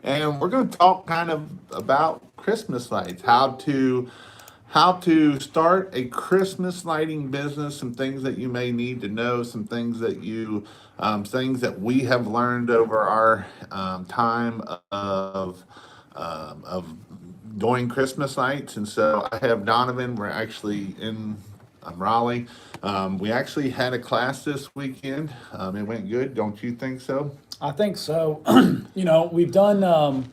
and we're going to talk kind of about Christmas lights, how to start a Christmas lighting business, some things that you may need to know, some things that things that we have learned over our time of doing Christmas lights. And so I have Donovan. We're actually in Raleigh. We actually had a class this weekend. It went good. Don't you think so? I think so. We've done,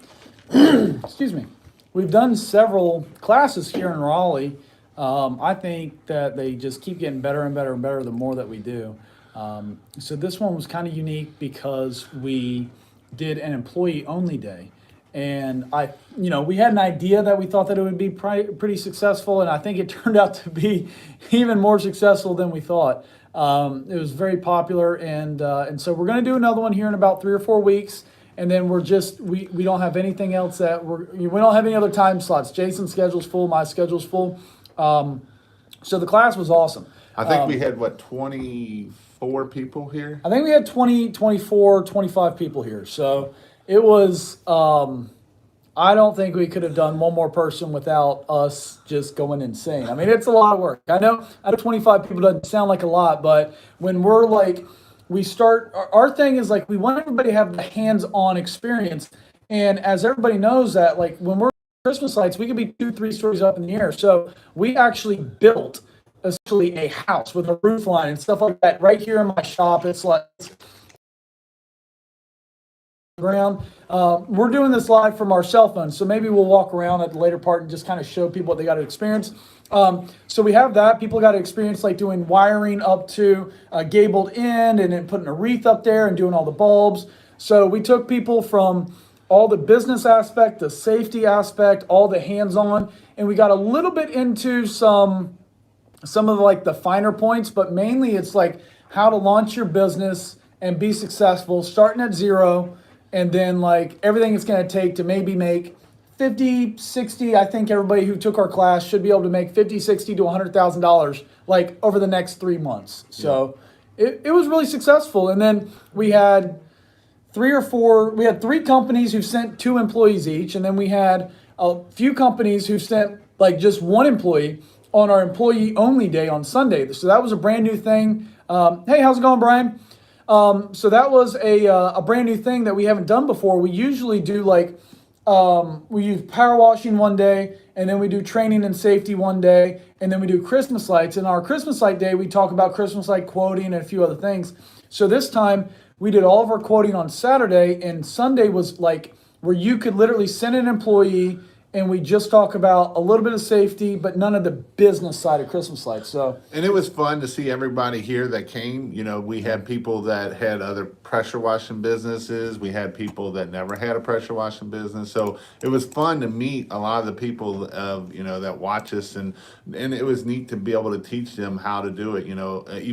excuse me, we've done several classes here in Raleigh. I think that they just keep getting better and better and better the more that we do. So this one was kind of unique because we did an employee only day. And we had an idea that we thought that it would be pretty successful, and I think it turned out to be even more successful than we thought. It was very popular, and so we're going to do another one here in about 3 or 4 weeks, and then we don't have anything else we don't have any other time slots. Jason's schedule's full, my schedule's full. So the class was awesome. I think we had 24 people here. I think we had 20, 24, 25 people here. So it was, I don't think we could have done one more person without us just going insane. I mean, it's a lot of work. I know 25 people doesn't sound like a lot, but when we're like, our thing is like, we want everybody to have the hands-on experience. And as everybody knows that, like when we're Christmas lights, we could be 2, 3 stories up in the air. So we actually built essentially a house with a roof line and stuff like that right here in my shop. It's like ground. We're doing this live from our cell phones, so maybe we'll walk around at the later part and just kind of show people what they got to experience. So we have that. People got to experience like doing wiring up to a gabled end and then putting a wreath up there and doing all the bulbs. So we took people from all the business aspect, the safety aspect, all the hands-on, and we got a little bit into some of like the finer points, but mainly it's like how to launch your business and be successful, starting at zero, and then like everything it's going to take to maybe make 50, 60. I think everybody who took our class should be able to make 50, 60 to $100,000 like over the next 3 months. So it was really successful. And then we had 3 companies who sent 2 employees each. And then we had a few companies who sent like just 1 employee on our employee only day on Sunday. So that was a brand new thing. Hey, how's it going, Brian? So that was a brand new thing that we haven't done before. We usually do like, we use power washing one day, and then we do training and safety one day, and then we do Christmas lights. And our Christmas light day, we talk about Christmas light quoting and a few other things. So this time we did all of our quoting on Saturday, and Sunday was like where you could literally send an employee and we just talk about a little bit of safety, but none of the business side of Christmas lights. And it was fun to see everybody here that came. We had people that had other pressure washing businesses. We had people that never had a pressure washing business. So it was fun to meet a lot of the people that watch us, and it was neat to be able to teach them how to do it.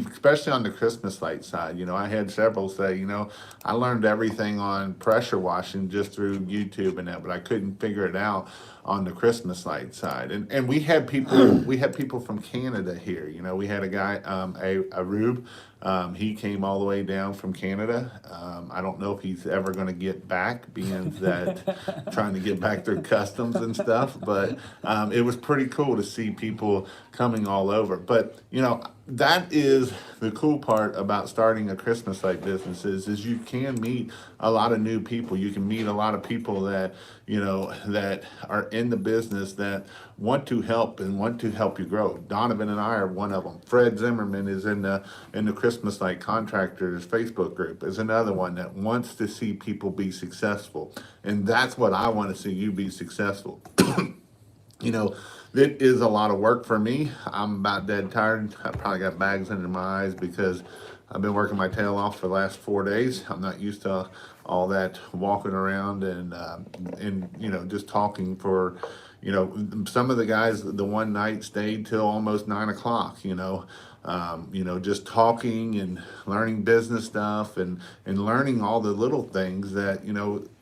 Especially on the Christmas light side. I had several say, I learned everything on pressure washing just through YouTube and that, but I couldn't figure it out on the Christmas light side. And we had people from Canada here. We had a guy, a Rube. He came all the way down from Canada. I don't know if he's ever going to get back, being that trying to get back through customs and stuff. But it was pretty cool to see people coming all over. But that is the cool part about starting a Christmas light business is you can meet a lot of new people. You can meet a lot of people that that are in the business that want to help and want to help you grow. Donovan and I are one of them. Fred Zimmerman is in the Christmas light contractors Facebook group, is another one that wants to see people be successful, and that's what I want to see, you be successful. It is a lot of work for me. I'm about dead tired. I probably got bags under my eyes because I've been working my tail off for the last 4 days. I'm not used to all that walking around and just talking for, some of the guys the one night stayed till almost 9 o'clock, just talking and learning business stuff and learning all the little things that,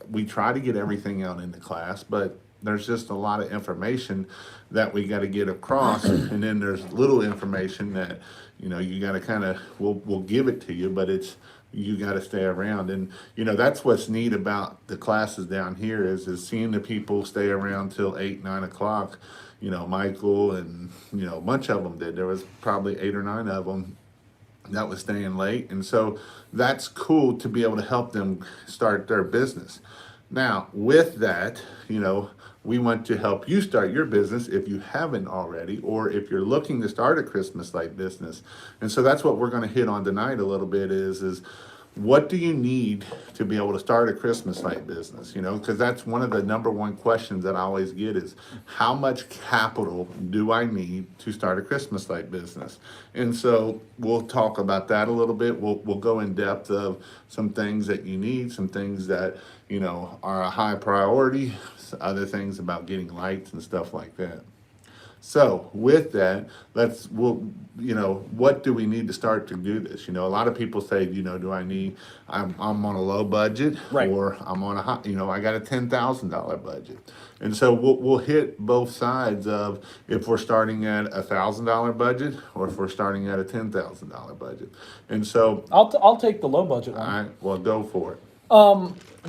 we try to get everything out in the class, but there's just a lot of information that we got to get across, and then there's little information that you got to kind of we'll give it to you, but it's you got to stay around. And that's what's neat about the classes down here is seeing the people stay around till 8, 9 o'clock. Michael and a bunch of them did. There was probably 8 or 9 of them that was staying late, and so that's cool to be able to help them start their business. Now, with that, we want to help you start your business if you haven't already, or if you're looking to start a Christmas light business. And so that's what we're going to hit on tonight a little bit is what do you need to be able to start a Christmas light business? Because that's one of the number one questions that I always get is how much capital do I need to start a Christmas light business? And so we'll talk about that a little bit. We'll go in depth of some things that you need, some things that are a high priority, other things about getting lights and stuff like that. So with that, what do we need to start to do this? A lot of people say, do I need, I'm on a low budget, Right. or I'm on a high, I got a $10,000 budget. And so we'll hit both sides of if we're starting at $1,000 budget or if we're starting at a $10,000 budget. And so, I'll take the low budget one. all right, well, go for it.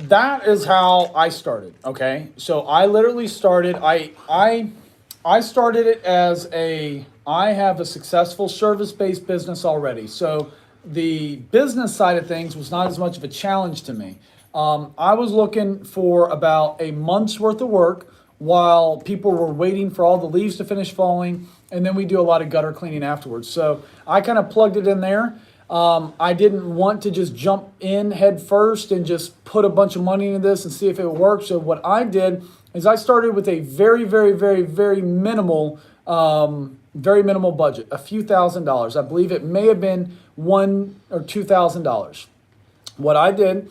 That is how I started. Okay, so I literally started. I started it as I have a successful service-based business already. So the business side of things was not as much of a challenge to me. I was looking for about a month's worth of work while people were waiting for all the leaves to finish falling, and then we do a lot of gutter cleaning afterwards. So I kind of plugged it in there. I didn't want to just jump in head first and just put a bunch of money into this and see if it would work. So what I did is I started with a very, very, very, very minimal budget, a few $1,000s. I believe it may have been $1,000 or $2,000. What I did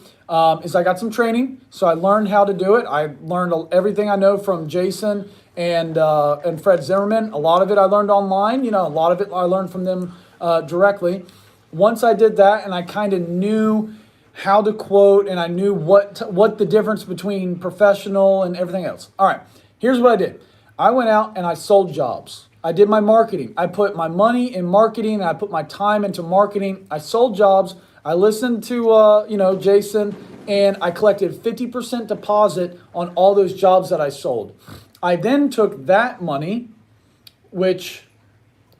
is I got some training, so I learned how to do it. I learned everything I know from Jason and Fred Zimmerman. A lot of it I learned online. A lot of it I learned from them directly. Once I did that, and I kind of knew how to quote, and I knew what the difference between professional and everything else. All right, here's what I did. I went out and I sold jobs. I did my marketing. I put my money in marketing, and I put my time into marketing. I sold jobs. I listened to Jason, and I collected 50% deposit on all those jobs that I sold. I then took that money, which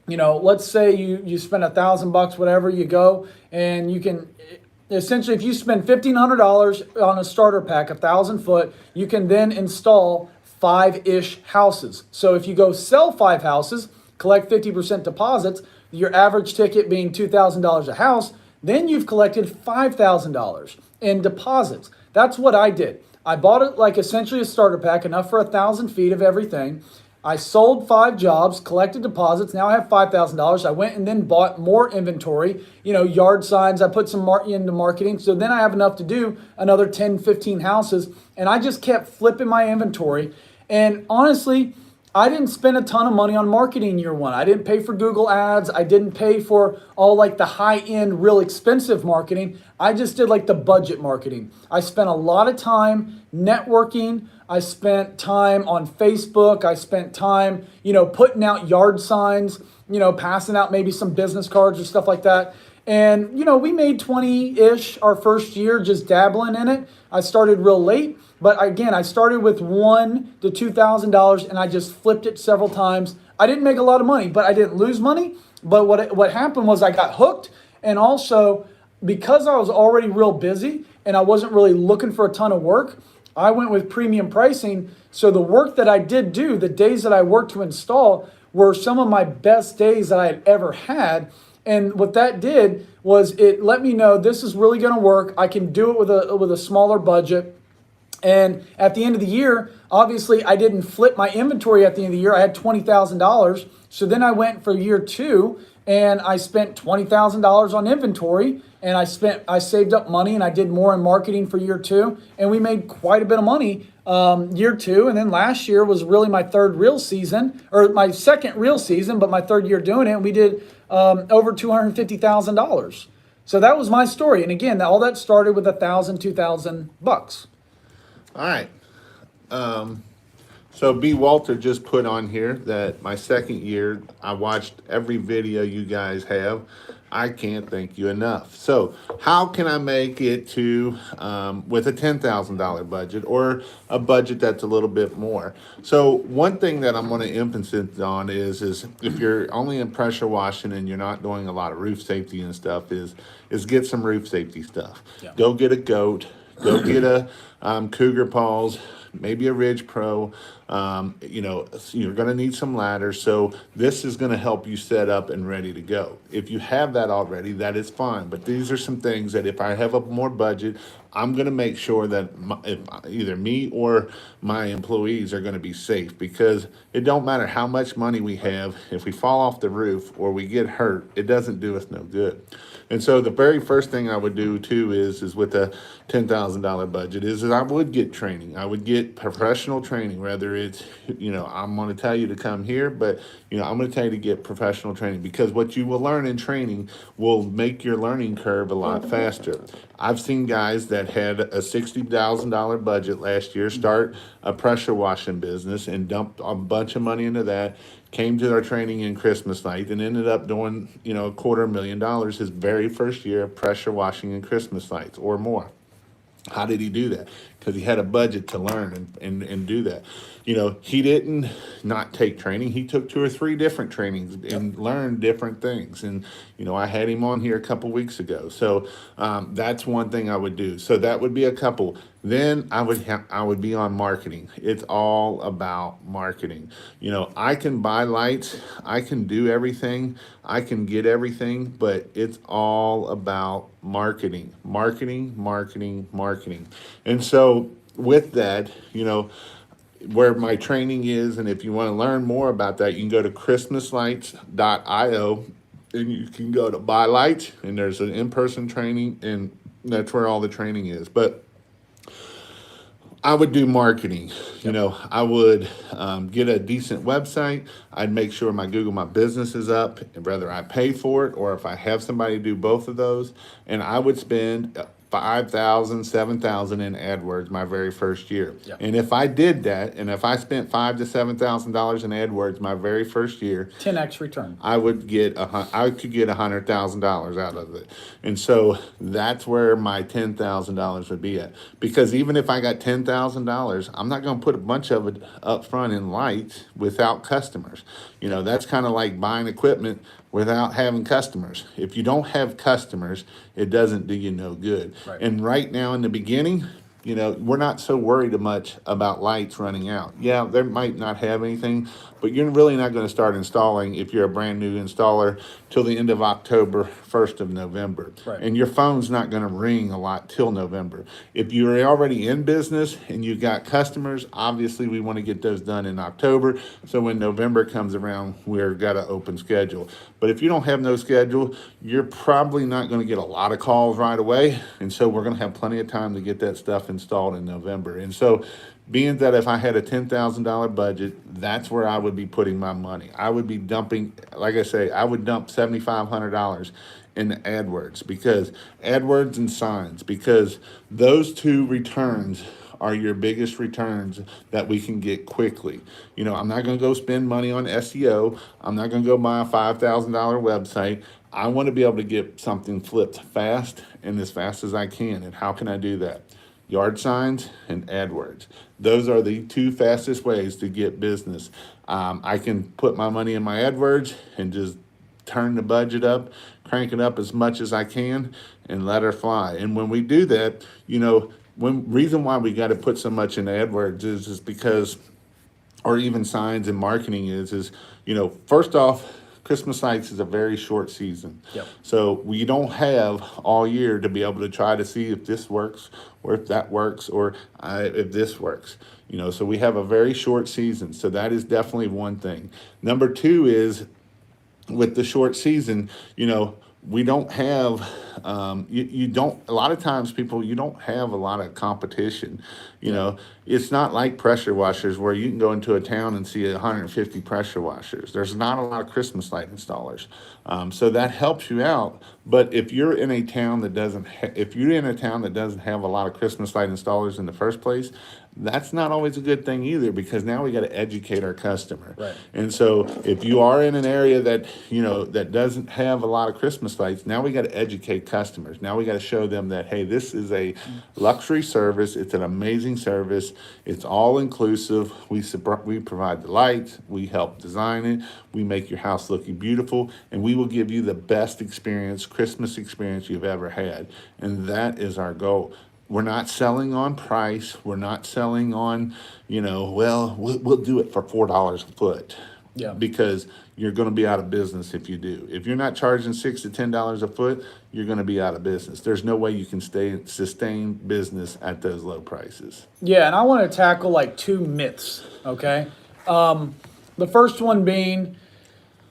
let's say you spend $1,000, whatever, you go and you can essentially, if you spend $1,500 on a starter pack, 1,000 foot, you can then install 5-ish houses. So if you go sell 5 houses, collect 50% deposits, your average ticket being $2,000 a house, then you've collected $5,000 in deposits. That's what I did. I bought it like essentially a starter pack, enough for 1,000 feet of everything. I sold 5 jobs, collected deposits. Now I have $5,000. I went and then bought more inventory, yard signs. I put some into marketing. So then I have enough to do another 10, 15 houses. And I just kept flipping my inventory. And honestly, I didn't spend a ton of money on marketing year one. I didn't pay for Google ads. I didn't pay for all like the high-end, real expensive marketing. I just did like the budget marketing. I spent a lot of time networking. I spent time on Facebook. I spent time, putting out yard signs, passing out maybe some business cards or stuff like that. And, we made 20-ish our first year just dabbling in it. I started real late. But again, I started with $1,000 to $2,000 and I just flipped it several times. I didn't make a lot of money, but I didn't lose money. But what happened was I got hooked. And also, because I was already real busy and I wasn't really looking for a ton of work, I went with premium pricing. So the work that I did do, the days that I worked to install, were some of my best days that I had ever had. And what that did was it let me know this is really going to work. I can do it with a smaller budget. And at the end of the year, obviously, I didn't flip my inventory at the end of the year. I had $20,000. So then I went for year 2 and I spent $20,000 on inventory, and I saved up money, and I did more in marketing for year 2, and we made quite a bit of money year 2. And then last year was really my third real season, or my second real season, but my third year doing it, and we did over $250,000. So that was my story. And again, all that started with $1,000, $2,000. All right. So B. Walter just put on here that my second year, I watched every video you guys have. I can't thank you enough. So, how can I make it to with a $10,000 budget or a budget that's a little bit more? So, one thing that I'm going to emphasize on is if you're only in pressure washing and you're not doing a lot of roof safety and stuff, is get some roof safety stuff. Yeah. Go get a goat. Go get a Cougar Paws, maybe a Ridge Pro. You're going to need some ladders. So this is going to help you set up and ready to go. If you have that already, that is fine. But these are some things that if I have a more budget, I'm going to make sure that if either me or my employees are going to be safe, because it don't matter how much money we have. If we fall off the roof or we get hurt, it doesn't do us no good. And so the very first thing I would do too is with a $10,000 budget is I would get training. I would get professional training, whether it's, I'm going to tell you to come here, but, I'm going to tell you to get professional training, because what you will learn in training will make your learning curve a lot faster. I've seen guys that had a $60,000 budget last year start a pressure washing business and dumped a bunch of money into that, came to our training in Christmas night and ended up doing, $250,000 his very first year of pressure washing in Christmas nights or more. How did he do that? Because he had a budget to learn and do that. He didn't not take training. He took 2 or 3 different trainings and learned different things. And, I had him on here a couple weeks ago. So that's one thing I would do. So that would be a couple. Then I would be on marketing. It's all about marketing. I can buy lights. I can do everything. I can get everything, but it's all about marketing, marketing, marketing, marketing. And so with that, where my training is, and if you want to learn more about that, you can go to christmaslights.io and you can go to buy lights, and there's an in-person training, and that's where all the training is. But I would do marketing. I would get a decent website. I'd make sure my Google My Business is up, whether I pay for it or if I have somebody do both of those. And I would spend $5,000, $7,000 in AdWords my very first year. Yep. And if I did that, and if I spent $5,000 to $7,000 in AdWords my very first year, 10x return. I could get $100,000 out of it. And so that's where my $10,000 would be at. Because even if I got $10,000, I'm not going to put a bunch of it up front in lights without customers. That's kind of like buying equipment without having customers. If you don't have customers, it doesn't do you no good. Right. And right now in the beginning, we're not so worried much about lights running out. Yeah, they might not have anything, but you're really not going to start installing if you're a brand new installer till the end of October, 1st of November. Right. And your phone's not going to ring a lot till November. If you're already in business and you've got customers, obviously we want to get those done in October. So when November comes around, we've got an open schedule. But if you don't have no schedule, you're probably not going to get a lot of calls right away. And so we're going to have plenty of time to get that stuff installed in November. And so being that if I had a $10,000 budget, that's where I would be putting my money. I would be dumping, like I say, I would dump $7,500 in AdWords, because AdWords and signs, because those 2 returns are your biggest returns that we can get quickly. I'm not going to go spend money on SEO. I'm not going to go buy a $5,000 website. I want to be able to get something flipped fast and as fast as I can. And how can I do that? Yard signs and AdWords. Those are the 2 fastest ways to get business. I can put my money in my AdWords and just turn the budget up, crank it up as much as I can, and let her fly. And when we do that, reason why we got to put so much in AdWords is because, or even signs and marketing is first off, Christmas lights is a very short season. Yep. So we don't have all year to be able to try to see if this works or if that works or if this works. So we have a very short season. So that is definitely one thing. Number 2 is with the short season, we don't have You don't, a lot of times people, you don't have a lot of competition. You know, it's not like pressure washers where you can go into a town and see 150 pressure washers. There's not a lot of Christmas light installers. So that helps you out. But if you're in a town that doesn't, if you're in a town that doesn't have a lot of Christmas light installers in the first place, that's not always a good thing either, because now we got to educate our customer. Right. And so if you are in an area that, you know, that doesn't have a lot of Christmas lights, now we got to educate customers. Now we got to show them that, hey, this is a luxury service. It's an amazing service. It's all inclusive. We provide the lights. We help design it. We make your house look beautiful, and we will give you the best experience, Christmas experience you've ever had. And that is our goal. We're not selling on price. We're not selling on, you know, well, we'll do it for $4 a foot. Yeah. Because you're going to be out of business if you do. If you're not charging $6 to $10 a foot, you're going to be out of business. There's no way you can sustain business at those low prices. Yeah, and I want to tackle like two myths, okay? The first one being,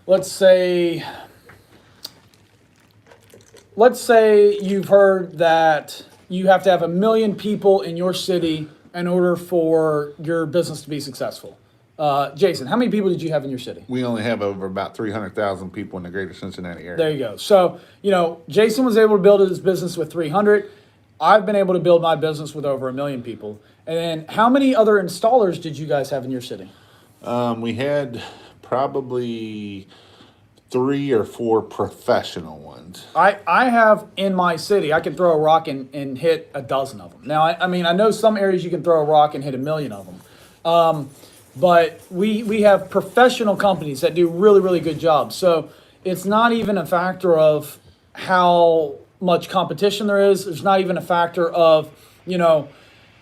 let's say you've heard that you have to have 1 million people in your city in order for your business to be successful. Jason, how many people did you have in your city? We only have over about 300,000 people in the greater Cincinnati area. There you go. So, you know, Jason was able to build his business with 300. I've been able to build my business with over 1 million people. And then how many other installers did you guys have in your city? We had probably 3 or 4 professional ones. I have in my city, I can throw a rock and hit a dozen of them. Now, I mean, I know some areas you can throw a rock and hit 1 million of them. But we have professional companies that do really, really good jobs. So it's not even a factor of how much competition there is. There's not even a factor of, you know,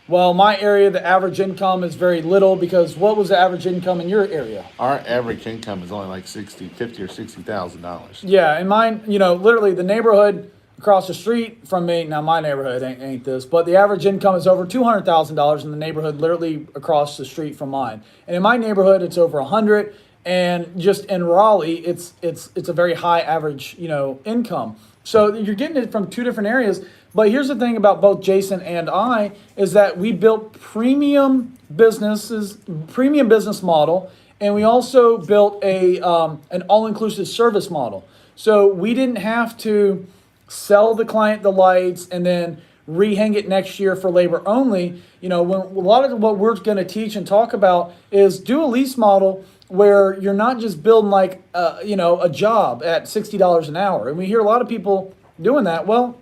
well, my area, the average income is very little, because what was the average income in your area? Our average income is only like $50,000 or $60,000. Yeah, and mine, you know, literally the neighborhood across the street from me, now my neighborhood ain't this, but the average income is over $200,000 in the neighborhood literally across the street from mine. And in my neighborhood, it's over 100, and just in Raleigh, it's a very high average, you know, income. So you're getting it from two different areas. But here's the thing about both Jason and I is that we built premium business model, and we also built an all-inclusive service model. So we didn't have to sell the client the lights and then rehang it next year for labor only. You know, when a lot of what we're going to teach and talk about is do a lease model where you're not just building like you know, a job at $60 an hour. And we hear a lot of people doing that. Well,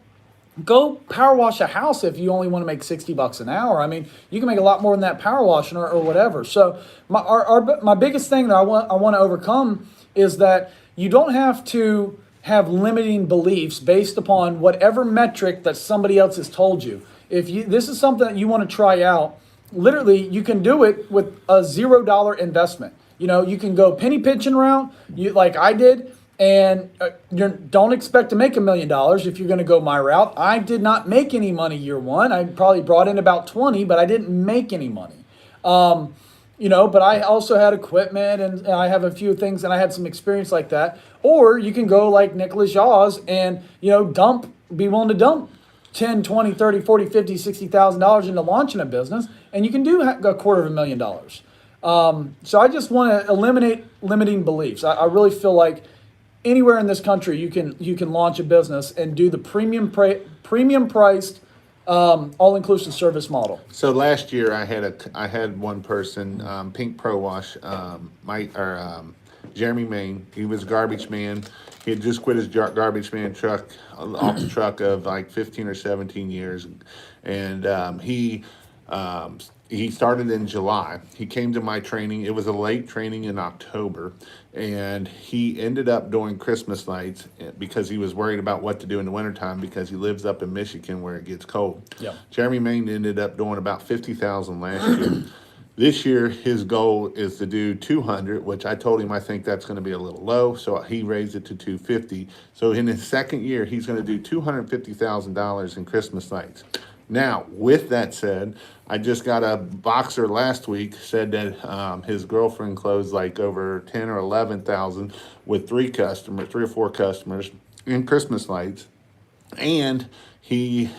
go power wash a house if you only want to make $60 an hour. I mean, you can make a lot more than that power washing or whatever. So my biggest thing that I want to overcome is that you don't have to have limiting beliefs based upon whatever metric that somebody else has told you. If this is something that you want to try out, literally you can do it with a $0 investment. You know, you can go penny pinching route, like I did. And don't expect to make $1 million if you're going to go my route. I did not make any money year one. I probably brought in about 20, but I didn't make any money. You know, but I also had equipment and I have a few things and I had some experience like that. Or you can go like Nicholas Yaws and, you know, be willing to dump 10, 20, 30, 40, 50, $60,000 into launching a business, and you can do $250,000. So I just want to eliminate limiting beliefs. I really feel like anywhere in this country, you can launch a business and do the premium priced, all-inclusive service model. So last year I had one person, Pink Pro Wash, Jeremy Main. He was a garbage man. He had just quit his garbage man truck off the truck of like 15 or 17 years, and he started in July. He came to my training. It was a late training in October, and he ended up doing Christmas lights because he was worried about what to do in the wintertime because he lives up in Michigan where it gets cold. Yeah. Jeremy Main ended up doing about 50,000 last year. This year, his goal is to do 200, which I told him I think that's going to be a little low, so he raised it to 250. So in his second year, he's going to do $250,000 in Christmas lights. Now, with that said, I just got a boxer last week said that his girlfriend closed like over 10 or 11,000 with 3 or 4 customers in Christmas lights. And he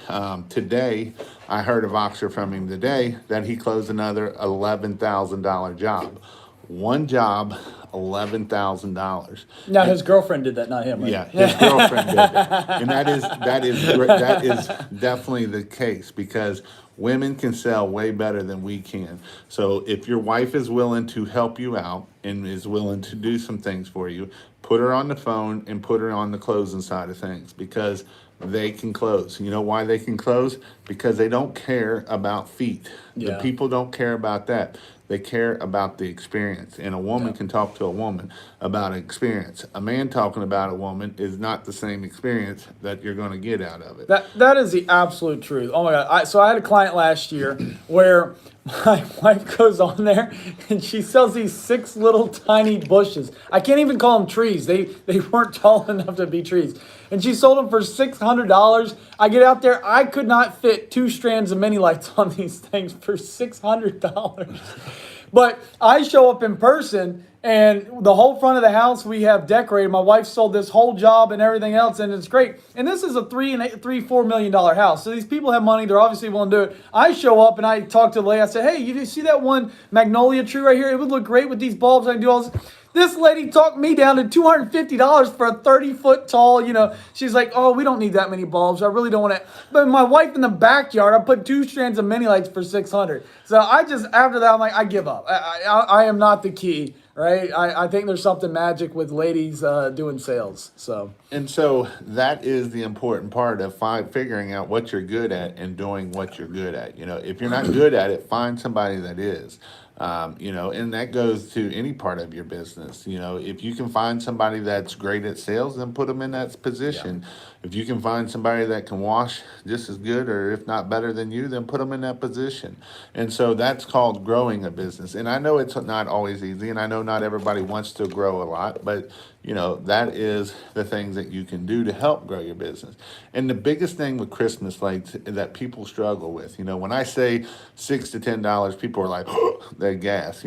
today, I heard a Voxer from him today that he closed another $11,000 job. One job, $11,000. Now his girlfriend did that, not him, right? Yeah, his girlfriend did that, and that is definitely the case because women can sell way better than we can. So if your wife is willing to help you out and is willing to do some things for you, put her on the phone and put her on the closing side of things because they can close. You know why they can close? Because they don't care about feet. The Yeah. people don't care about that. They care about the experience. And a woman can talk to a woman about an experience. A man talking about a woman is not the same experience that you're going to get out of it. That is the absolute truth. Oh my God. So I had a client last year where my wife goes on there and she sells these 6 little tiny bushes. I can't even call them trees. They weren't tall enough to be trees. And she sold them for $600. I get out there, I could not fit 2 strands of mini lights on these things for $600. But I show up in person and the whole front of the house we have decorated. My wife sold this whole job and everything else, and it's great. And this is a $4 million house. So these people have money. They're obviously willing to do it. I show up and I talk to the lady. I say, hey, you see that one magnolia tree right here? It would look great with these bulbs. I can do all this. This lady talked me down to $250 for a 30-foot tall, she's like, oh, we don't need that many bulbs. I really don't want to. But my wife in the backyard, I put 2 strands of mini lights for $600. So after that, I'm like, I give up. I am not the key, right? I think there's something magic with ladies doing sales. And so that is the important part of figuring out what you're good at and doing what you're good at. If you're not good at it, find somebody that is. And that goes to any part of your business. If you can find somebody that's great at sales, then put them in that position. Yeah. If you can find somebody that can wash just as good or if not better than you, then put them in that position. And so that's called growing a business. And I know it's not always easy, and I know not everybody wants to grow a lot, but that is the things that you can do to help grow your business. And the biggest thing with Christmas lights that people struggle with, when I say $6 to $10, people are like, oh, they gas,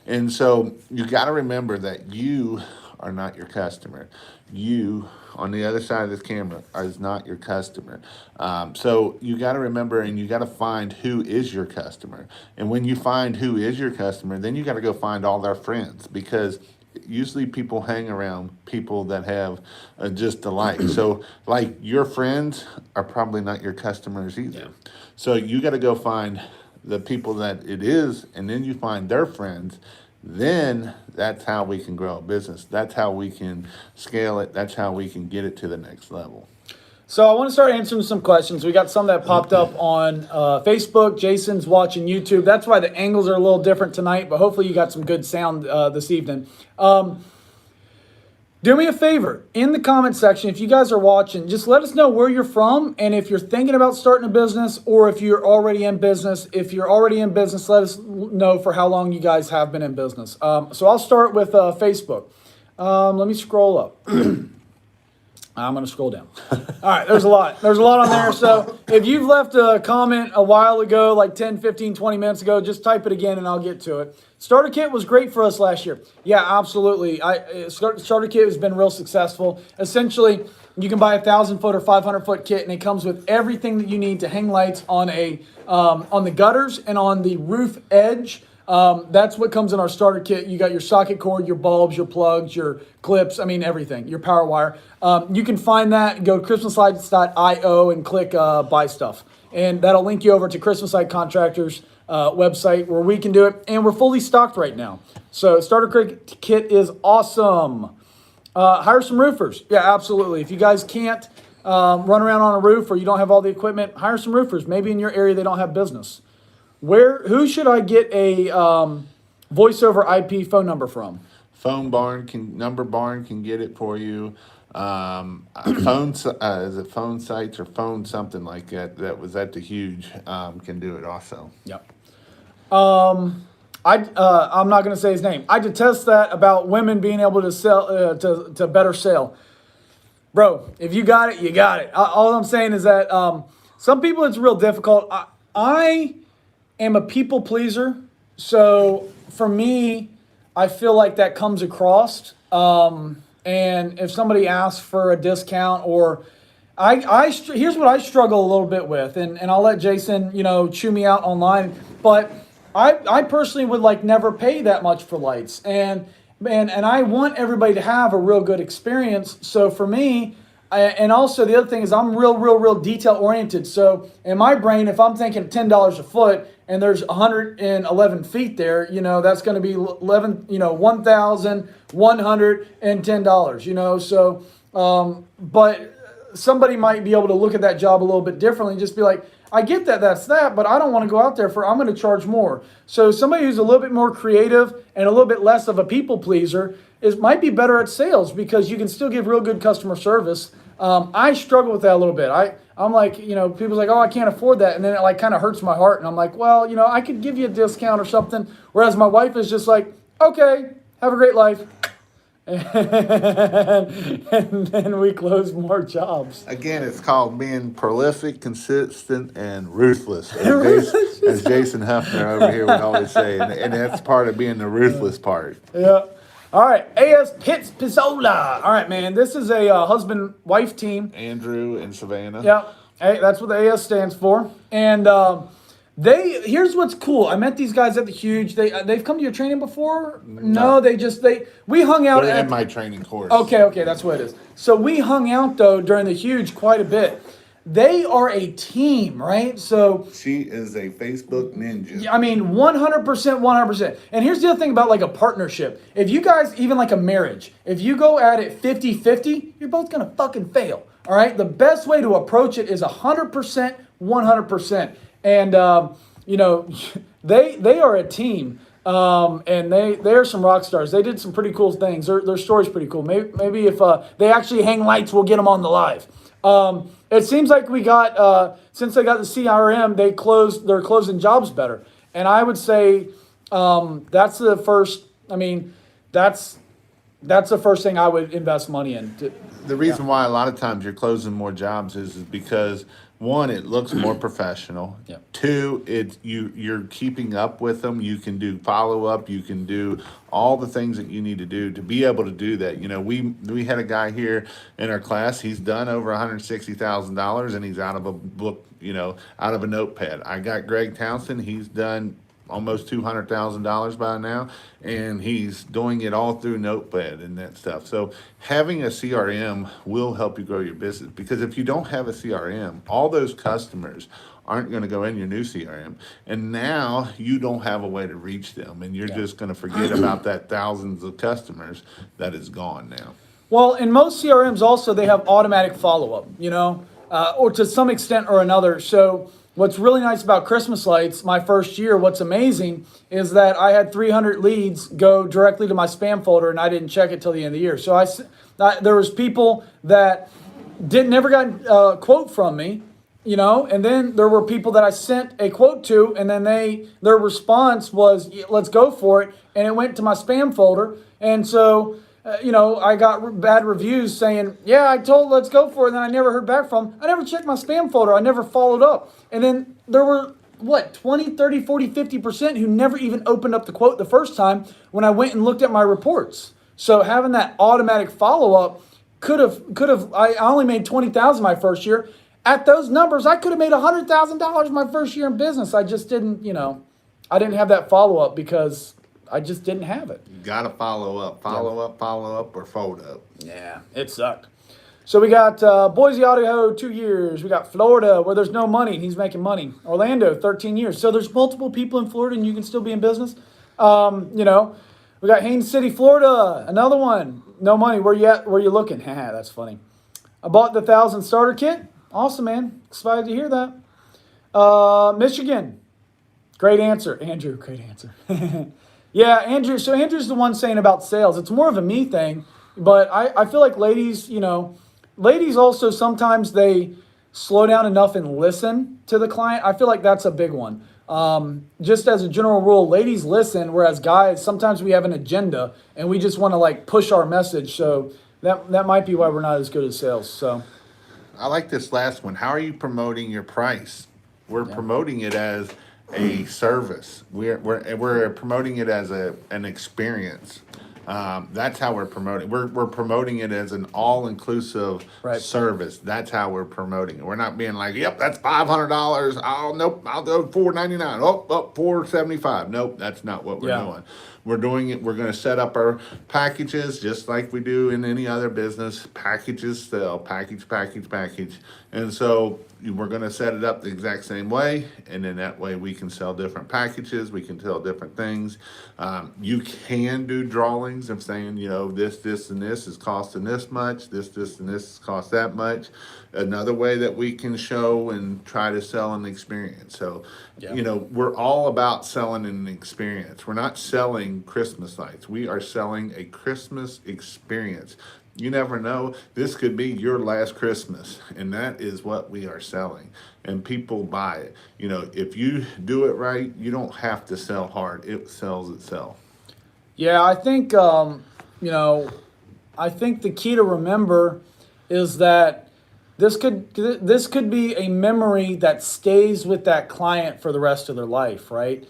And so you got to remember that you are not your customer. You on the other side of this camera is not your customer. So you got to remember and you got to find who is your customer. And when you find who is your customer, then you got to go find all their friends because usually people hang around people that have just alike. So like your friends are probably not your customers either. Yeah. So you got to go find the people that it is, and then you find their friends. Then that's how we can grow a business. That's how we can scale it. That's how we can get it to the next level. So I want to start answering some questions. We got some that popped up on Facebook. Jason's watching YouTube. That's why the angles are a little different tonight, but hopefully you got some good sound this evening. Do me a favor, in the comment section, if you guys are watching, just let us know where you're from and if you're thinking about starting a business or if you're already in business. If you're already in business, let us know for how long you guys have been in business. So I'll start with Facebook. Let me scroll up. I'm going to scroll down. All right, there's a lot. There's a lot on there. So if you've left a comment a while ago, like 10, 15, 20 minutes ago, just type it again and I'll get to it. Starter Kit was great for us last year. Yeah, absolutely. Starter Kit has been real successful. Essentially, you can buy a 1,000-foot or 500-foot kit, and it comes with everything that you need to hang lights on on the gutters and on the roof edge. That's what comes in our starter kit. You got your socket cord, your bulbs, your plugs, your clips, everything, your power wire. You can find that, go to christmaslights.io and click buy stuff. And that'll link you over to Christmas Light Contractors website where we can do it. And we're fully stocked right now. So starter kit is awesome. Hire some roofers. Yeah, absolutely. If you guys can't run around on a roof or you don't have all the equipment, hire some roofers. Maybe in your area they don't have business. Who should I get a voice over IP phone number from? Number Barn can get it for you. Is it Phone Sites or Phone something like that? That was at the Huge can do it also. Yep. I'm not going to say his name. I detest that about women being able to sell to better sell. Bro, if you got it, you got it. All I'm saying is that some people it's real difficult. I am a people pleaser, so for me, I feel like that comes across. And if somebody asks for a discount or Here's what I struggle a little bit with, and I'll let Jason, chew me out online, but I personally would like never pay that much for lights, and I want everybody to have a real good experience. So for me, and also the other thing is I'm real detail oriented. So in my brain, if I'm thinking $10 a foot and there's 111 feet there, that's going to be $1,110, so, but somebody might be able to look at that job a little bit differently and just be like, I get that that's that, but I don't want to go out there I'm going to charge more. So somebody who's a little bit more creative and a little bit less of a people pleaser might be better at sales because you can still give real good customer service. I struggle with that a little bit. I'm like, people's like, oh, I can't afford that. And then it like kind of hurts my heart. And I'm like, well, I could give you a discount or something. Whereas my wife is just like, okay, have a great life. And then we close more jobs. Again, it's called being prolific, consistent, and ruthless, as Jason Huffner over here would always say, and that's part of being the ruthless part. Yeah. All right, AS Pitts Pizzola. All right, man, this is a husband-wife team. Andrew and Savannah. Yeah, hey, that's what the AS stands for. And here's what's cool. I met these guys at the Huge. They've come to your training before? No, we hung out They're at in my training course. Okay, that's what it is. So we hung out though during the Huge quite a bit. They are a team, right? So She is a Facebook ninja. I mean, 100%. And here's the other thing about like a partnership. If you guys, even like a marriage, if you go at it 50-50, you're both going to fucking fail. All right. The best way to approach it is 100%, 100%. And, they are a team. And they are some rock stars. They did some pretty cool things. Their story's pretty cool. Maybe if they actually hang lights, we'll get them on the live. It seems like we got since they got the CRM, they're closing jobs better. And I would say that's the first. I mean, that's the first thing I would invest money in. The reason why a lot of times you're closing more jobs is because one, it looks more professional. Yeah. Two, you're keeping up with them. You can do follow up. You can do all the things that you need to do to be able to do that. We had a guy here in our class. He's done over $160,000 and he's out of a book. Out of a notepad. I got Greg Townsend. He's done almost $200,000 by now, and he's doing it all through Notepad and that stuff. So having a CRM will help you grow your business, because if you don't have a CRM, all those customers aren't going to go in your new CRM, and now you don't have a way to reach them, and you're just going to forget about that thousands of customers that is gone now. Well, in most CRMs also, they have automatic follow-up, or to some extent or another. So what's really nice about Christmas lights, my first year, what's amazing is that I had 300 leads go directly to my spam folder, and I didn't check it till the end of the year. So there was people that never got a quote from me, and then there were people that I sent a quote to, and then their response was, let's go for it, and it went to my spam folder. And so I got bad reviews saying, yeah, let's go for it. And then I never heard back from them. I never checked my spam folder. I never followed up. And then there were, 20, 30, 40, 50% who never even opened up the quote the first time when I went and looked at my reports. So having that automatic follow-up could have, I only made $20,000 my first year. At those numbers, I could have made $100,000 my first year in business. I just didn't, I didn't have that follow-up because I just didn't have it. You got to follow up, or fold up. Yeah, it sucked. So we got Boise, Idaho, 2 years. We got Florida, where there's no money, and he's making money. Orlando, 13 years. So there's multiple people in Florida, and you can still be in business. We got Haines City, Florida, another one. No money. Where you at? Where you looking? Haha, that's funny. I bought the 1,000 starter kit. Awesome, man. Excited to hear that. Michigan. Great answer. Andrew, great answer. Yeah, Andrew. So Andrew's the one saying about sales. It's more of a me thing, but I feel like ladies, ladies also sometimes they slow down enough and listen to the client. I feel like that's a big one. Just as a general rule, ladies listen, whereas guys, sometimes we have an agenda and we just want to push our message. So that might be why we're not as good at sales. So I like this last one. How are you promoting your price? We're promoting it as a service. We're promoting it as an experience. That's how we're promoting. We're promoting it as an all-inclusive Right. service. That's how we're promoting it. We're not being like, "Yep, that's $500. Oh, nope, I'll go $499. Oh, $475." Nope, that's not what we're Yeah. doing. We're doing it. We're going to set up our packages just like we do in any other business. Packages sell. Package. And so we're going to set it up the exact same way, and then that way we can sell different packages. We can sell different things. You can do drawings of saying, this, and this is costing this much. This, and this is cost that much. Another way that we can show and try to sell an experience. So, Yeah. we're all about selling an experience. We're not selling Christmas lights. We are selling a Christmas experience. You never know. This could be your last Christmas, and that is what we are selling. And people buy it. If you do it right, you don't have to sell hard. It sells itself. Yeah, I think I think the key to remember is that this could be a memory that stays with that client for the rest of their life, right?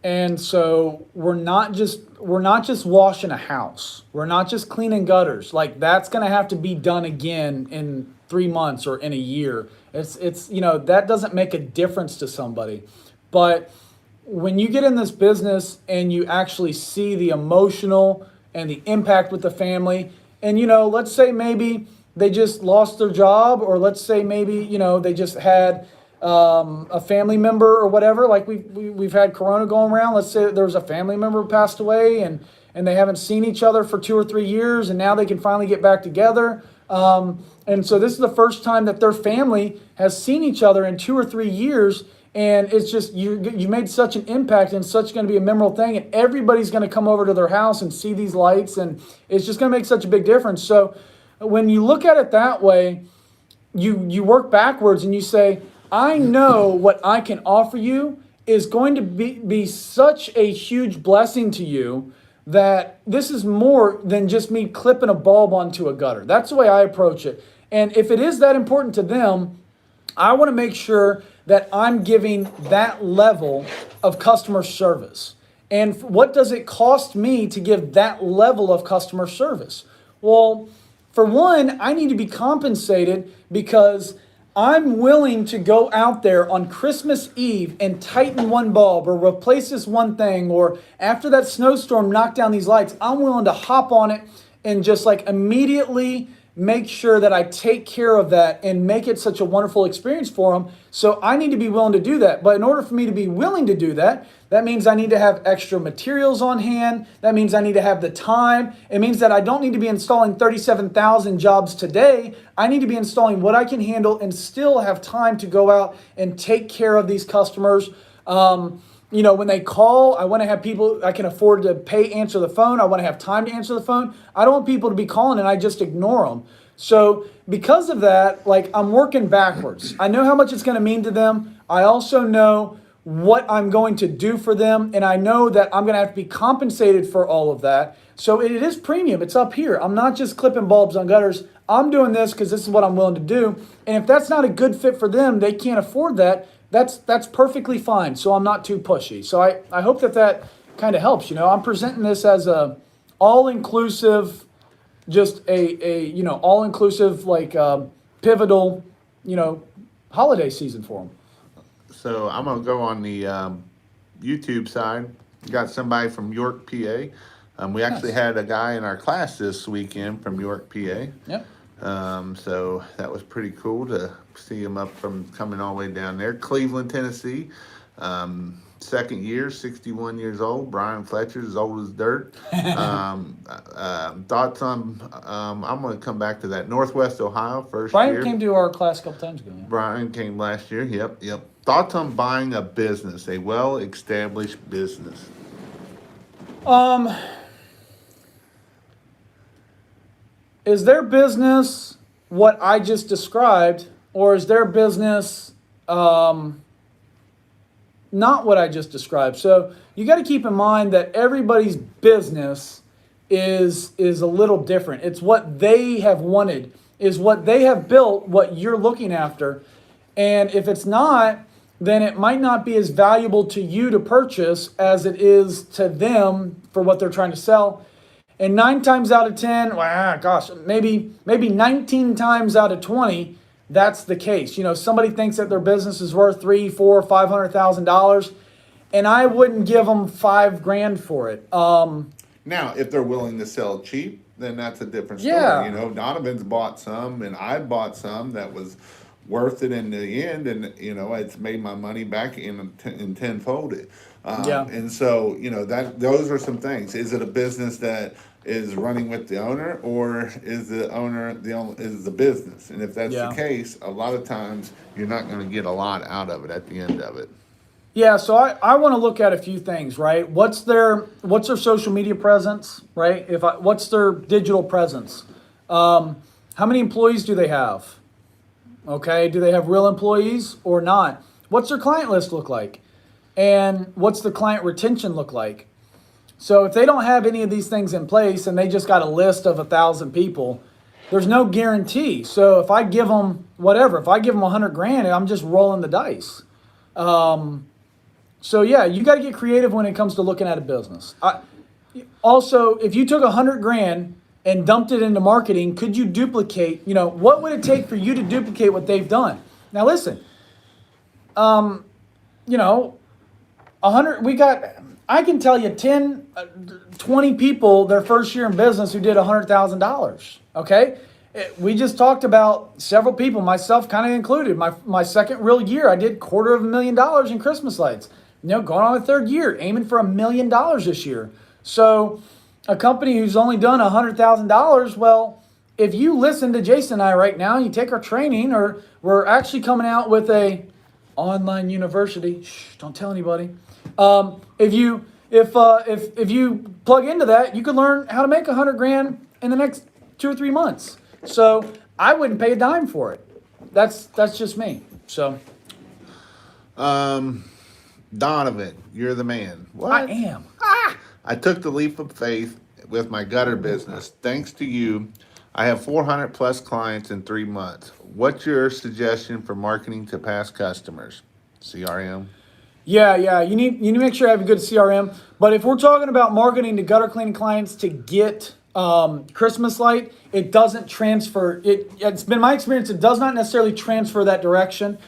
And so we're not just washing a house. We're not just cleaning gutters. Like that's going to have to be done again in 3 months or in a year. It's that doesn't make a difference to somebody. But when you get in this business and you actually see the emotional and the impact with the family, and let's say maybe they just lost their job, or let's say maybe they just had a family member or whatever. Like we've had Corona going around. Let's say there was a family member who passed away, and they haven't seen each other for 2 or 3 years, and now they can finally get back together. And so this is the first time that their family has seen each other in 2 or 3 years. And it's just, you made such an impact, and such going to be a memorable thing. And everybody's going to come over to their house and see these lights. And it's just going to make such a big difference. So when you look at it that way, you work backwards and you say, I know what I can offer you is going to be such a huge blessing to you, that this is more than just me clipping a bulb onto a gutter. That's the way I approach it. And if it is that important to them, I want to make sure that I'm giving that level of customer service. And what does it cost me to give that level of customer service? Well, for one, I need to be compensated because I'm willing to go out there on Christmas Eve and tighten one bulb or replace this one thing, or after that snowstorm knock down these lights, I'm willing to hop on it and just like immediately make sure that I take care of that and make it such a wonderful experience for them. So I need to be willing to do that. But in order for me to be willing to do that, that means I need to have extra materials on hand. That means I need to have the time. It means that I don't need to be installing 37,000 jobs today. I need to be installing what I can handle and still have time to go out and take care of these customers. When they call, I want to have people I can afford to pay answer the phone. I want to have time to answer the phone. I don't want people to be calling and I just ignore them. So because of that, like I'm working backwards. I know how much it's going to mean to them. I also know what I'm going to do for them. And I know that I'm going to have to be compensated for all of that. So it is premium. It's up here. I'm not just clipping bulbs on gutters. I'm doing this because this is what I'm willing to do. And if that's not a good fit for them, they can't afford that. That's perfectly fine. So I'm not too pushy. So I hope that kind of helps. I'm presenting this as a all-inclusive, just a all-inclusive, like pivotal, holiday season for them. So I'm going to go on the YouTube side. We got somebody from York, PA. We actually had a guy in our class this weekend from York, PA. Yep. So that was pretty cool to see him up from coming all the way down there. Cleveland, Tennessee. Second year, 61 years old. Brian Fletcher's as old as dirt. Thoughts on, I'm going to come back to that. Northwest Ohio, first Brian year. came to our class a couple times ago. Yeah. Brian came last year. Yep. Thoughts on buying a business, a well-established business? Is their business what I just described, or is their business not what I just described? So you got to keep in mind that everybody's business is a little different. It's what they have wanted, is what they have built, what you're looking after. And if it's not, then it might not be as valuable to you to purchase as it is to them for what they're trying to sell. And 9 times out of 10, well, gosh, maybe 19 times out of 20, that's the case. You know, somebody thinks that their business is worth $300,000, $400,000, $500,000, and I wouldn't give them $5,000 for it. Now, if they're willing to sell cheap, then that's a different story. Yeah. You know, Donovan's bought some, and I bought some that was worth it in the end, and you know, it's made my money back in tenfold. Yeah. And so, you know, that those are some things. Is it a business that is running with the owner, or is the owner is the business? And if that's Yeah. the case, a lot of times you're not going to get a lot out of it at the end of it. Yeah, so I want to look at a few things, right? What's their social media presence, right? What's their digital presence? How many employees do they have? Okay, do they have real employees or not? What's their client list look like? And what's the client retention look like? So if they don't have any of these things in place and they just got a list of 1,000 people, there's no guarantee. So if I give them whatever, if I give them $100,000, I'm just rolling the dice. So yeah, you got to get creative when it comes to looking at a business. Also, if you took $100,000 and dumped it into marketing, could you duplicate? You know, what would it take for you to duplicate what they've done? Now listen, you know, 100. I can tell you 10, 20 people their first year in business who did $100,000. Okay. We just talked about several people, myself kind of included. My second real year, I did $250,000 in Christmas lights. You know, going on a third year, aiming for $1 million this year. So a company who's only done $100,000, well, if you listen to Jason and I right now, you take our training, or we're actually coming out with a online university. Shh, don't tell anybody. If you plug into that, you can learn how to make $100,000 in the next 2 or 3 months. So I wouldn't pay a dime for it. That's just me. So. Donovan, you're the man. What? I am. I took the leap of faith with my gutter business. Thanks to you, I have 400 plus clients in 3 months. What's your suggestion for marketing to past customers? CRM? Yeah. You need to make sure you have a good CRM. But if we're talking about marketing to gutter cleaning clients to get Christmas light, it doesn't transfer. It's been my experience, it does not necessarily transfer that direction,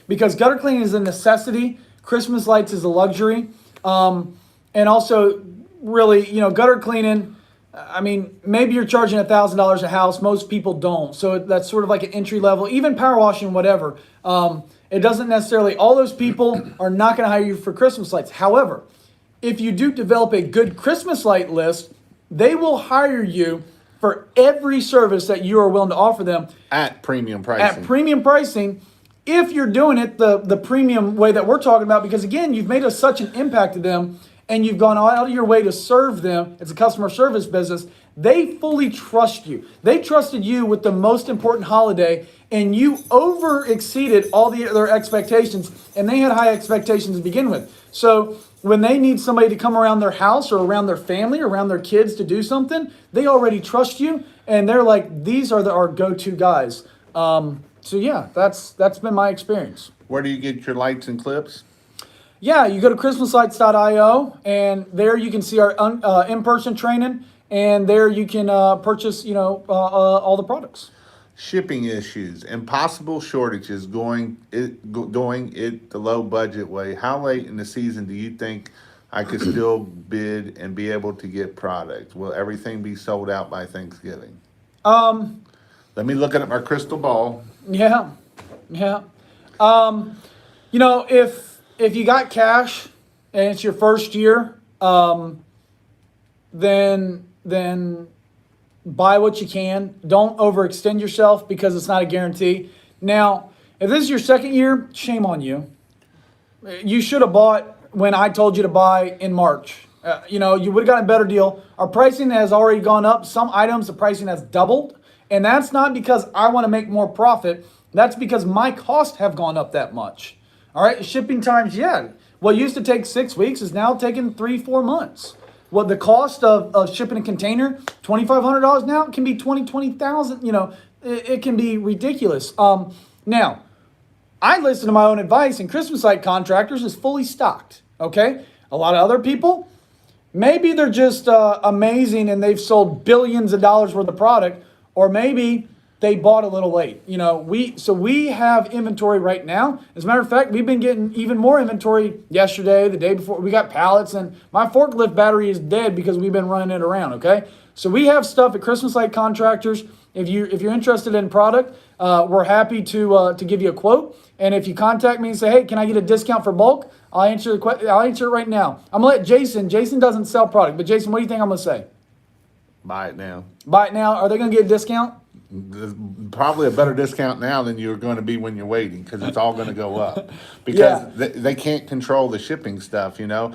because gutter cleaning is a necessity. Christmas lights is a luxury. And also, really, you know, gutter cleaning, I mean, maybe you're charging $1,000 a house. Most people don't. So that's sort of like an entry level, even power washing, whatever. It doesn't necessarily, all those people are not going to hire you for Christmas lights. However, if you do develop a good Christmas light list, they will hire you for every service that you are willing to offer them At premium pricing. at premium pricing, if you're doing it the premium way that we're talking about, because again, you've made such an impact to them and you've gone out of your way to serve them. It's a customer service business. They fully trust you. They trusted you with the most important holiday, and you over exceeded all the other expectations, and they had high expectations to begin with. So when they need somebody to come around their house or around their family or around their kids to do something, they already trust you, and they're like, these are our go-to guys. So yeah, that's been my experience. Where do you get your lights and clips? Yeah, you go to christmaslights.io, and there you can see our in-person training, and there you can purchase, all the products. Shipping issues and possible shortages going it the low budget way. How late in the season do you think I could still bid and be able to get product? Will everything be sold out by Thanksgiving? Let me look at my crystal ball. Yeah. If you got cash and it's your first year, then buy what you can. Don't overextend yourself because it's not a guarantee. Now, if this is your second year, shame on you. You should have bought when I told you to buy in March. You would have gotten a better deal. Our pricing has already gone up. Some items, the pricing has doubled. And that's not because I want to make more profit. That's because my costs have gone up that much. All right, shipping times, what used to take 6 weeks is now taking 3-4 months. Well, the cost of shipping a container, $2,500 now, it can be $20,000. It can be ridiculous. Now, I listen to my own advice, and Christmas light contractors is fully stocked. Okay, a lot of other people, maybe they're just amazing and they've sold billions of dollars worth of product, or maybe they bought a little late. We have inventory right now. As a matter of fact, we've been getting even more inventory yesterday, the day before. We got pallets, and my forklift battery is dead because we've been running it around. Okay, so we have stuff at Christmas light contractors. If you're interested in product, we're happy to give you a quote. And if you contact me and say, hey, can I get a discount for bulk? I'll answer it right now. I'm gonna let Jason. Jason doesn't sell product, but Jason, what do you think I'm gonna say? Buy it now. Buy it now. Are they gonna get a discount? There's probably a better discount now than you're going to be when you're waiting, because it's all going to go up because Yeah. they can't control the shipping stuff. You can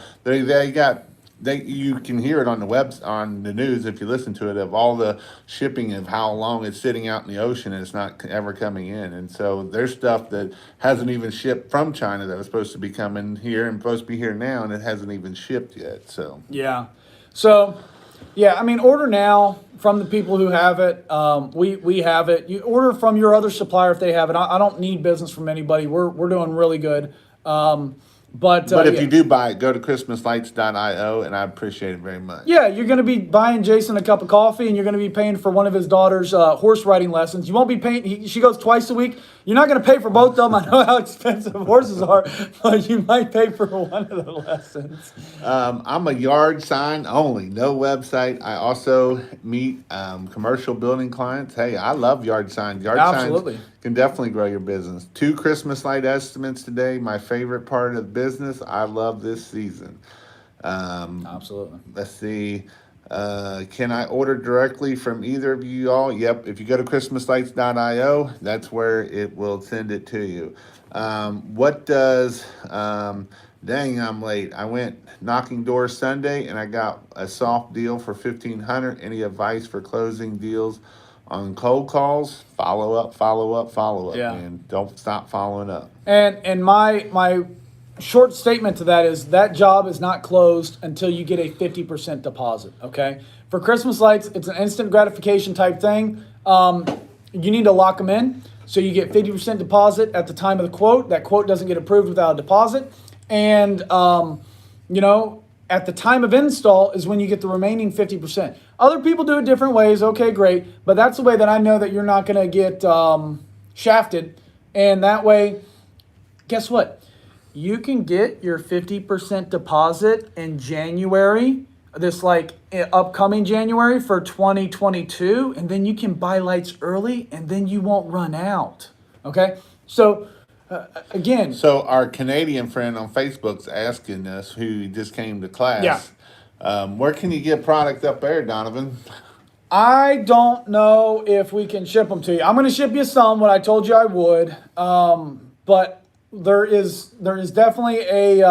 hear it on on the news if you listen to it, of all the shipping, of how long it's sitting out in the ocean and it's not ever coming in. And so there's stuff that hasn't even shipped from China that was supposed to be coming here and supposed to be here now, and it hasn't even shipped yet. So Yeah. So, yeah, I mean, order now from the people who have it. We have it. You order from your other supplier if they have it. I don't need business from anybody. We're doing really good. But if yeah. you do buy it, go to christmaslights.io, and I appreciate it very much. Yeah, you're going to be buying Jason a cup of coffee, and you're going to be paying for one of his daughter's horse riding lessons. You won't be paying. She goes twice a week. You're not going to pay for both of them. I know how expensive horses are, but you might pay for one of the lessons. I'm a yard sign only, no website. I also meet commercial building clients. Hey, I love yard signs. Absolutely. Signs can definitely grow your business. 2 Christmas light estimates today. My favorite part of the business. I love this season. Absolutely. Let's see. Can I order directly from either of you all? Yep. If you go to christmaslights.io, that's where it will send it to you. Dang, I'm late. I went knocking doors Sunday and I got a soft deal for $1,500. Any advice for closing deals on cold calls? Follow up, Yeah. man. Don't stop following up. And my short statement to that is that job is not closed until you get a 50% deposit, okay? For Christmas lights, it's an instant gratification type thing. You need to lock them in. So you get 50% deposit at the time of the quote. That quote doesn't get approved without a deposit. And, at the time of install is when you get the remaining 50%. Other people do it different ways. Okay, great. But that's the way that I know that you're not going to get shafted. And that way, guess what? You can get your 50% deposit in January, upcoming January for 2022. And then you can buy lights early and then you won't run out. Okay? So, again. So our Canadian friend on Facebook's asking us, who just came to class, where can you get product up there, Donovan? I don't know if we can ship them to you. I'm going to ship you some, what I told you I would. But there is definitely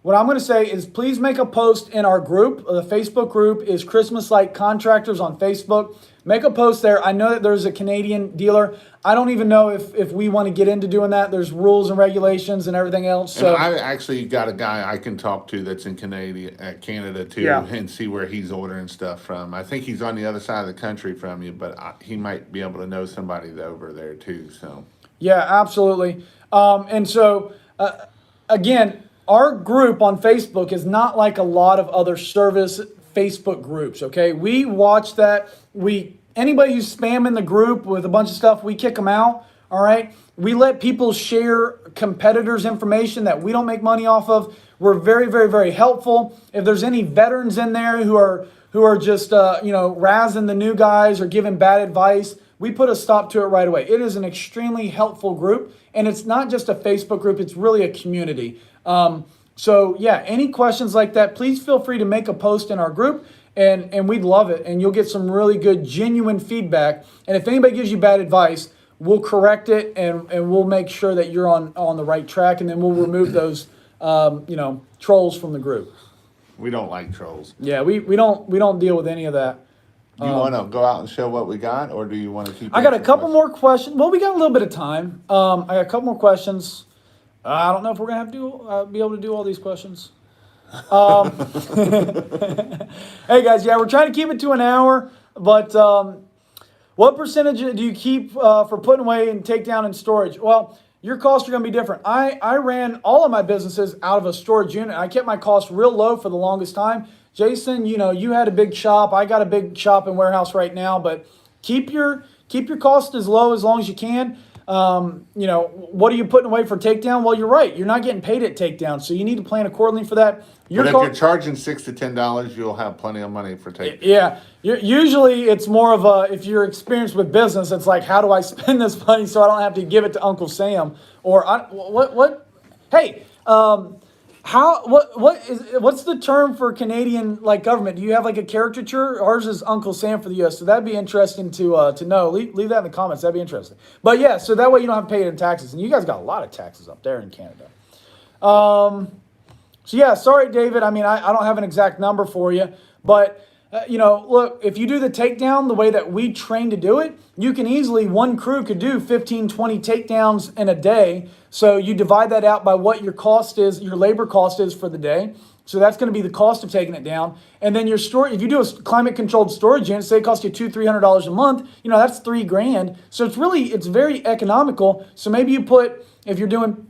what I'm going to say is please make a post in our group. The Facebook group is Christmas Light Contractors on Facebook. Make a post there. I know that there's a Canadian dealer. I don't even know if we want to get into doing that. There's rules and regulations and everything else. So and I actually got a guy I can talk to that's in Canada too, and see where he's ordering stuff from. I think he's on the other side of the country from you, but he might be able to know somebody over there too. So yeah, absolutely. Again, our group on Facebook is not like a lot of other service Facebook groups. Okay, we watch that. Anybody who's spamming the group with a bunch of stuff, we kick them out. All right. We let people share competitors' information that we don't make money off of. We're very, very, very helpful. If there's any veterans in there who are just razzing the new guys or giving bad advice, we put a stop to it right away. It is an extremely helpful group, and it's not just a Facebook group. It's really a community. Any questions like that, please feel free to make a post in our group. And we'd love it. And you'll get some really good, genuine feedback. And if anybody gives you bad advice, we'll correct it and we'll make sure that you're on the right track. And then we'll remove those, trolls from the group. we don't like trolls. Yeah, we don't deal with any of that. Do you want to go out and show what we got, or do you want to keep? I got a couple questions? more questions. Well, we got a little bit of time. I got a couple more questions. I don't know if we're gonna have to be able to do all these questions. Hey guys, we're trying to keep it to an hour, but what percentage do you keep for putting away and take down in storage? Well, your costs are going to be different. I ran all of my businesses out of a storage unit. I kept my costs real low for the longest time. Jason, you had a big shop. I got a big shop and warehouse right now, but keep your costs as low as long as you can. What are you putting away for takedown? Well, you're right. You're not getting paid at takedown, so you need to plan accordingly for that. But if you're charging $6 to $10, you'll have plenty of money for takedown. Yeah. Usually it's more of a, if you're experienced with business, it's like, how do I spend this money so I don't have to give it to Uncle Sam? Or hey, what's the term for Canadian like government? Do you have like a caricature? Ours is Uncle Sam for the U.S. So that'd be interesting to know. Leave that in the comments. That'd be interesting. But yeah, so that way you don't have to pay it in taxes. And you guys got a lot of taxes up there in Canada. So yeah, sorry, David. I mean, I don't have an exact number for you, but look, if you do the takedown the way that we train to do it, you can easily, one crew could do 15, 20 takedowns in a day. So you divide that out by what your cost is, your labor cost is for the day. So that's going to be the cost of taking it down. And then your storage, if you do a climate controlled storage unit, say it costs you $200-$300 a month, that's $3,000. So it's very economical. So maybe you put, if you're doing,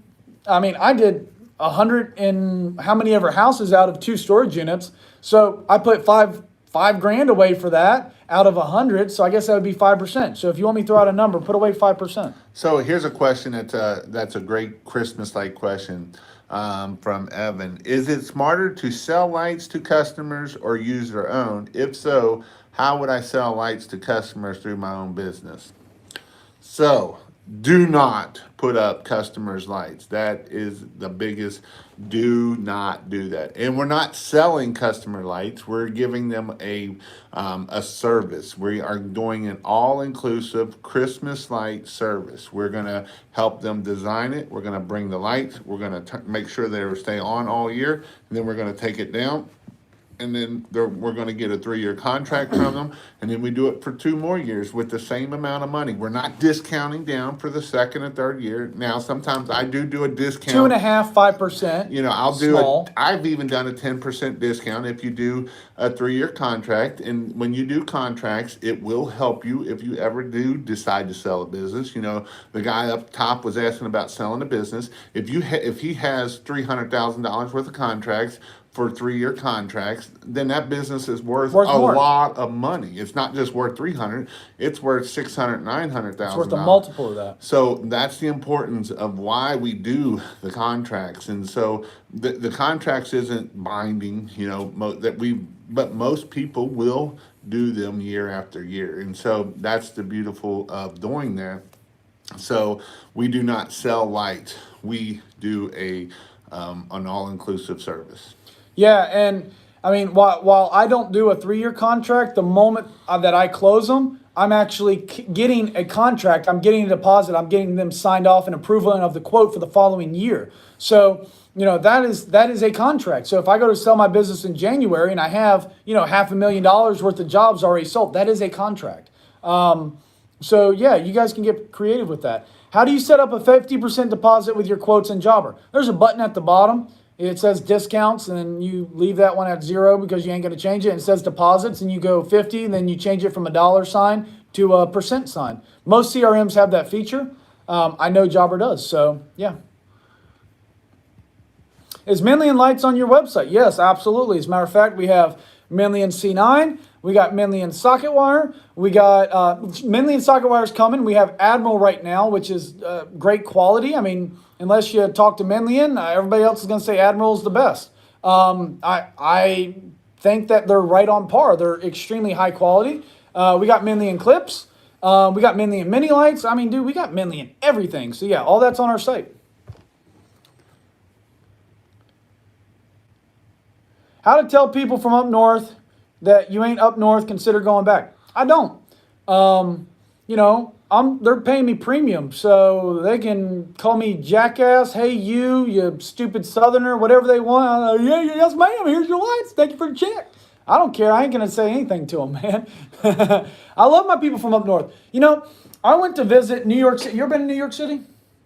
I did 100 and how many ever houses out of 2 storage units. So I put $5,000 away for that out of 100. So I guess that would be 5%. So if you want me to throw out a number, put away 5%. So here's a question that's a great Christmas-like question from Evan. Is it smarter to sell lights to customers or use their own? If so, how would I sell lights to customers through my own business? So do not put up customers' lights. That is the biggest. Do not do that. And we're not selling customer lights. We're giving them a service. We are doing an all-inclusive Christmas light service. We're going to help them design it. We're going to bring the lights. We're going to make sure they stay on all year. And then we're going to take it down. And then we're going to get a 3-year contract from them. And then we do it for 2 more years with the same amount of money. We're not discounting down for the 2nd and 3rd year. Now, sometimes I do a discount. 2.5%, 5%. I'll do small. I've even done a 10% discount if you do a 3-year contract. And when you do contracts, it will help you if you ever do decide to sell a business. The guy up top was asking about selling a business. If he has $300,000 worth of contracts, for 3-year contracts, then that business is worth a more. lot of money. It's not just worth $300; it's worth $600,000, $900,000. It's worth a multiple of that. So that's the importance of why we do the contracts. And so the contracts isn't binding, but most people will do them year after year. And so that's the beautiful of doing that. So we do not sell lights. We do an all-inclusive service. Yeah, and while I don't do a 3-year contract, the moment that I close them, I'm actually getting a contract. I'm getting a deposit. I'm getting them signed off and approval of the quote for the following year. So that is a contract. So if I go to sell my business in January and I have $500,000 worth of jobs already sold, that is a contract. So yeah, you guys can get creative with that. How do you set up a 50% deposit with your quotes and jobber? There's a button at the bottom. It says discounts, and then you leave that one at 0 because you ain't going to change it. And it says deposits, and you go 50, and then you change it from a dollar sign to a percent sign. Most CRMs have that feature. I know Jobber does, so yeah. Is Menlian Lights on your website? Yes, absolutely. As a matter of fact, we have Menlian C9. We got Menlian Socket Wire. We got Menlian Socket Wire's coming. We have Admiral right now, which is great quality. Unless you talk to Menlian, everybody else is going to say Admiral's the best. I think that they're right on par. They're extremely high quality. We got Menlian clips. We got Menlian mini lights. We got Menlian everything. So yeah, all that's on our site. How to tell people from up north that you ain't up north, consider going back. I don't. They're paying me premium, so they can call me jackass, hey you stupid southerner, whatever they want. Yeah, yes ma'am, here's your lights, thank you for the check. I don't care, I ain't gonna say anything to them, man. I love my people from up north. I went to visit New York City. You ever been to New York City?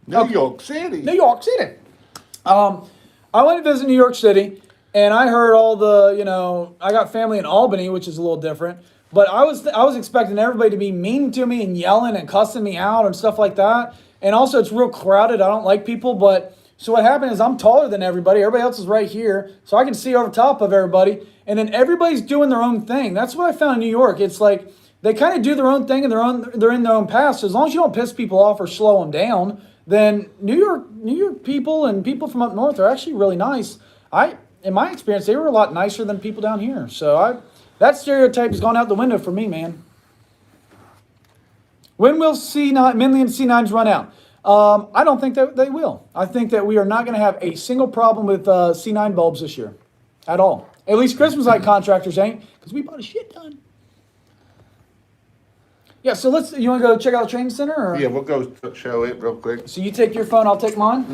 New York City. New York City. I went to visit New York City, and I heard all the, I got family in Albany, which is a little different. But I was expecting everybody to be mean to me and yelling and cussing me out and stuff like that. And also, it's real crowded. I don't like people, but so what happened is I'm taller than everybody. Everybody else is right here, so I can see over top of everybody. And then everybody's doing their own thing. That's what I found in New York. It's like they kind of do their own thing and they're in their own path. So as long as you don't piss people off or slow them down, then New York people and people from up north are actually really nice. In my experience, they were a lot nicer than people down here. So that stereotype has gone out the window for me, man. When will Minley and C9s run out? I don't think that they will. I think that we are not going to have a single problem with C9 bulbs this year at all. At least Christmas light contractors ain't, because we bought a shit ton. Yeah, so you want to go check out the training center? Or? Yeah, we'll go show it real quick. So you take your phone, I'll take mine?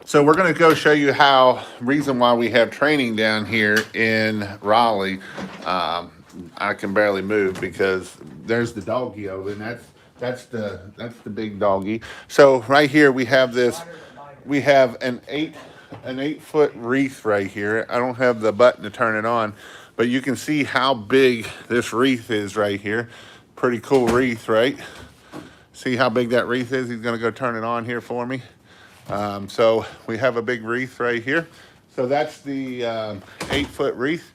So we're going to go show you reason why we have training down here in Raleigh. I can barely move because there's the doggy over, and that's the big doggy. So right here we have an 8-foot wreath right here. I don't have the button to turn it on, but you can see how big this wreath is right here. Pretty cool wreath, right? See how big that wreath is? He's going to go turn it on here for me. So we have a big wreath right here. So that's the 8-foot wreath.